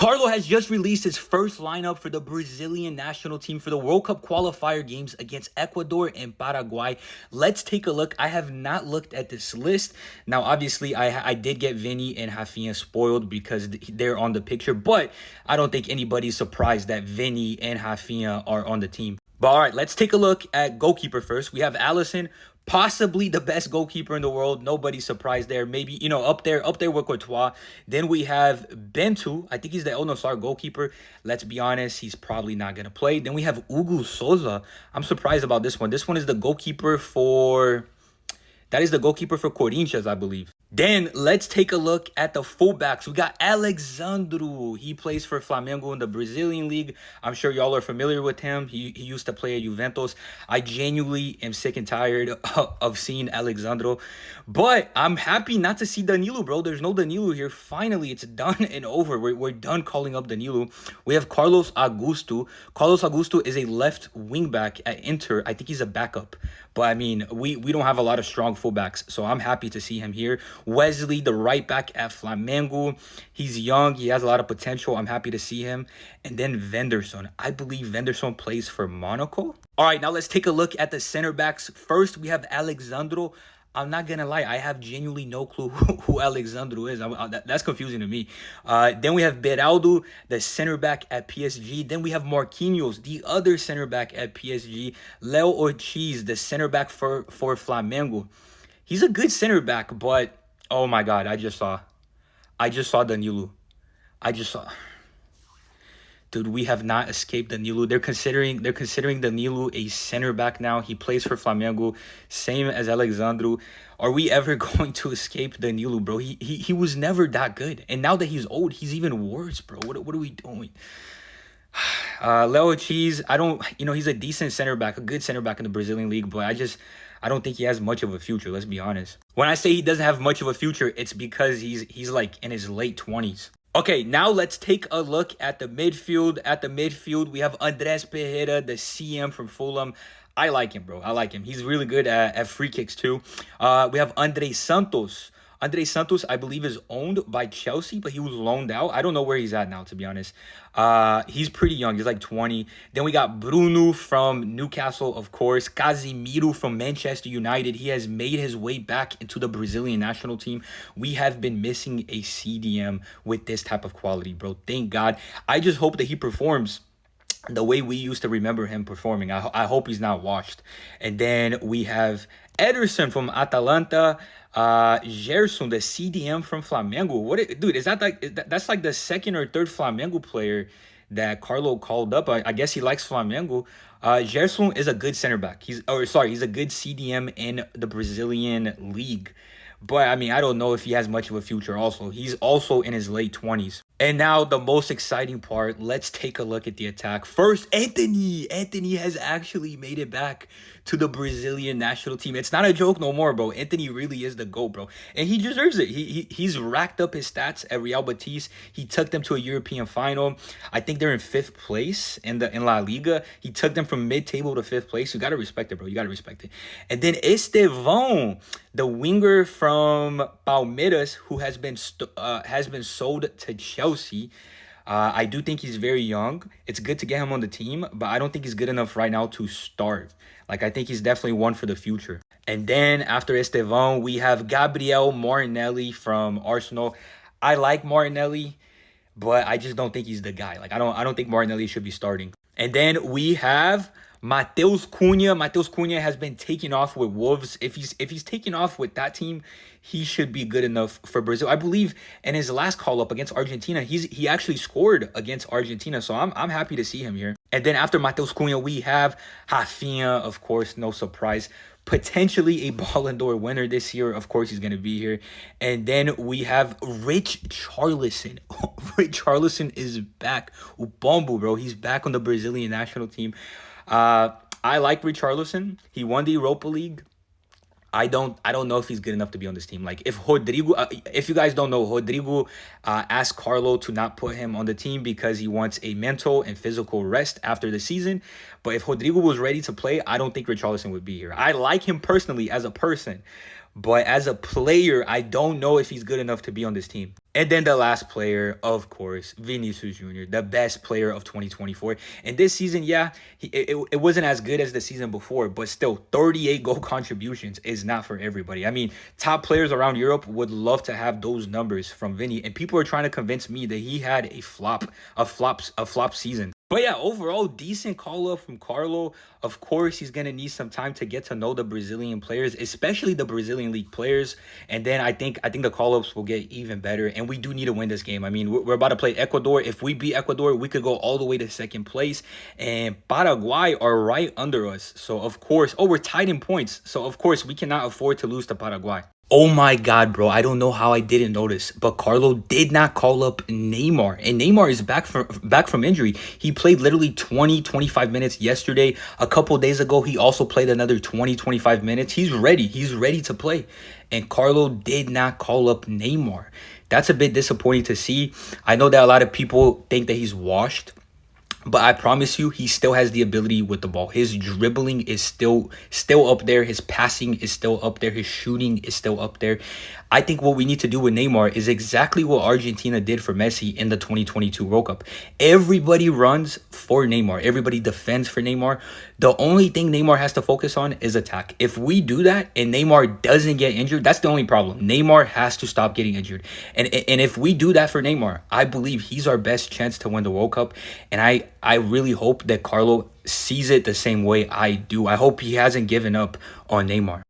Carlo has just released his first lineup for the Brazilian national team for the World Cup qualifier games against Ecuador and Paraguay. Let's take a look. I have not looked at this list. Now, obviously, I did get Vini and Rafinha spoiled because they're on the picture, but I don't think anybody's surprised that Vini and Rafinha are on the team. But all right, let's take a look at goalkeeper first. We have Alisson, possibly the best goalkeeper in the world. Nobody's surprised there. Maybe, up there with Courtois. Then we have Bentu. I think he's the El Nassr goalkeeper. Let's be honest, he's probably not going to play. Then we have Hugo Souza. I'm surprised about this one. This one is the goalkeeper for... That is the goalkeeper for Corinthians, I believe. Then let's take a look at the fullbacks. We got Alexandro. He plays for Flamengo in the Brazilian league. I'm sure y'all are familiar with him. He used to play at Juventus. I genuinely am sick and tired of seeing Alexandro. But I'm happy not to see Danilo, bro. There's no Danilo here. Finally, it's done and over. We're done calling up Danilo. We have Carlos Augusto. Carlos Augusto is a left wing back at Inter. I think he's a backup. But, I mean, we don't have a lot of strong fullbacks, so I'm happy to see him here. Wesley, the right back at Flamengo. He's young. He has a lot of potential. I'm happy to see him. And then Venderson. I believe Venderson plays for Monaco. All right, now let's take a look at the center backs. First, we have Alexandro. I'm not going to lie. I have genuinely no clue who Alexandro is. That's confusing to me. Then we have Beraldo, the center back at PSG. Then we have Marquinhos, the other center back at PSG. Leo Ortiz, the center back for Flamengo. He's a good center back, but oh my God, I just saw Danilo. Dude, we have not escaped Danilo. They're considering Danilo a center back now. He plays for Flamengo, same as Alexandro. Are we ever going to escape Danilo, bro? He was never that good, and now that he's old, he's even worse, bro. What are we doing? Leo Cheese, he's a decent center back, a good center back in the Brazilian league, but I don't think he has much of a future, let's be honest. When I say he doesn't have much of a future, it's because he's like in his late 20s. Okay, now let's take a look at the midfield. At the midfield, we have Andres Pereira, the CM from Fulham. I like him, bro. I like him. He's really good at free kicks, too. We have Andre Santos. Andre Santos, I believe, is owned by Chelsea, but he was loaned out. I don't know where he's at now, to be honest. He's pretty young. He's like 20. Then we got Bruno from Newcastle, of course. Casemiro from Manchester United. He has made his way back into the Brazilian national team. We have been missing a CDM with this type of quality, bro. Thank God. I just hope that he performs the way we used to remember him performing. I hope he's not washed. And then we have Ederson from Atalanta. Gerson, the CDM from Flamengo. Dude, is that that's like the second or third Flamengo player that Carlo called up? I guess he likes Flamengo. Gerson is a good center back. He's a good CDM in the Brazilian league. But, I mean, I don't know if he has much of a future also. He's also in his late 20s. And now the most exciting part, let's take a look at the attack. First, Anthony. Anthony has actually made it back to the Brazilian national team. It's not a joke no more, bro. Anthony really is the GOAT, bro. And he deserves it. He's racked up his stats at Real Betis. He took them to a European final. I think they're in 5th place in La Liga. He took them from mid-table to 5th place. You got to respect it, bro. You got to respect it. And then Estevão, the winger from Palmeiras, who has been sold to Chelsea. I do think he's very young. It's good to get him on the team, but I don't think he's good enough right now to start. Like, I think he's definitely one for the future. And then after Estevão, we have Gabriel Martinelli from Arsenal. I like Martinelli, but I just don't think he's the guy. Like, I don't think Martinelli should be starting. And then we have Matheus Cunha. Matheus Cunha has been taking off with Wolves. If he's taking off with that team, he should be good enough for Brazil. I believe in his last call-up against Argentina, he actually scored against Argentina, so I'm happy to see him here. And then after Matheus Cunha, we have Rafinha, of course, no surprise. Potentially a Ballon d'Or winner this year. Of course, he's going to be here. And then we have Richarlison. Richarlison is back. Ubombo, bro. He's back on the Brazilian national team. I like Richarlison. He won the Europa League. I don't know if he's good enough to be on this team. Like, if Rodrigo, if you guys don't know, Rodrigo asked Carlo to not put him on the team because he wants a mental and physical rest after the season. But if Rodrigo was ready to play, I don't think Richarlison would be here. I like him personally as a person, but as a player, I don't know if he's good enough to be on this team. And then the last player, of course, Vinicius Jr., the best player of 2024. And this season, yeah, it wasn't as good as the season before, but still, 38 goal contributions is not for everybody. I mean, top players around Europe would love to have those numbers from Vinny, and people are trying to convince me that he had a flop season. But yeah, overall, decent call up from Carlo. Of course, he's gonna need some time to get to know the Brazilian players, especially the Brazilian league players. And then I think the call ups will get even better. And we do need to win this game. I mean, we're about to play Ecuador. If we beat Ecuador, we could go all the way to second place. And Paraguay are right under us. So of course, we're tied in points. So of course, we cannot afford to lose to Paraguay. Oh my God, bro. I don't know how I didn't notice, but Carlo did not call up Neymar. And Neymar is back from injury. He played literally 25 minutes yesterday. A couple days ago, he also played another 25 minutes. He's ready. He's ready to play. And Carlo did not call up Neymar. That's a bit disappointing to see. I know that a lot of people think that he's washed. But I promise you, he still has the ability with the ball. His dribbling is still up there. His passing is still up there. His shooting is still up there. I think what we need to do with Neymar is exactly what Argentina did for Messi in the 2022 World Cup. Everybody runs for Neymar. Everybody defends for Neymar. The only thing Neymar has to focus on is attack. If we do that and Neymar doesn't get injured, that's the only problem. Neymar has to stop getting injured. And if we do that for Neymar, I believe he's our best chance to win the World Cup. And I really hope that Carlo sees it the same way I do. I hope he hasn't given up on Neymar.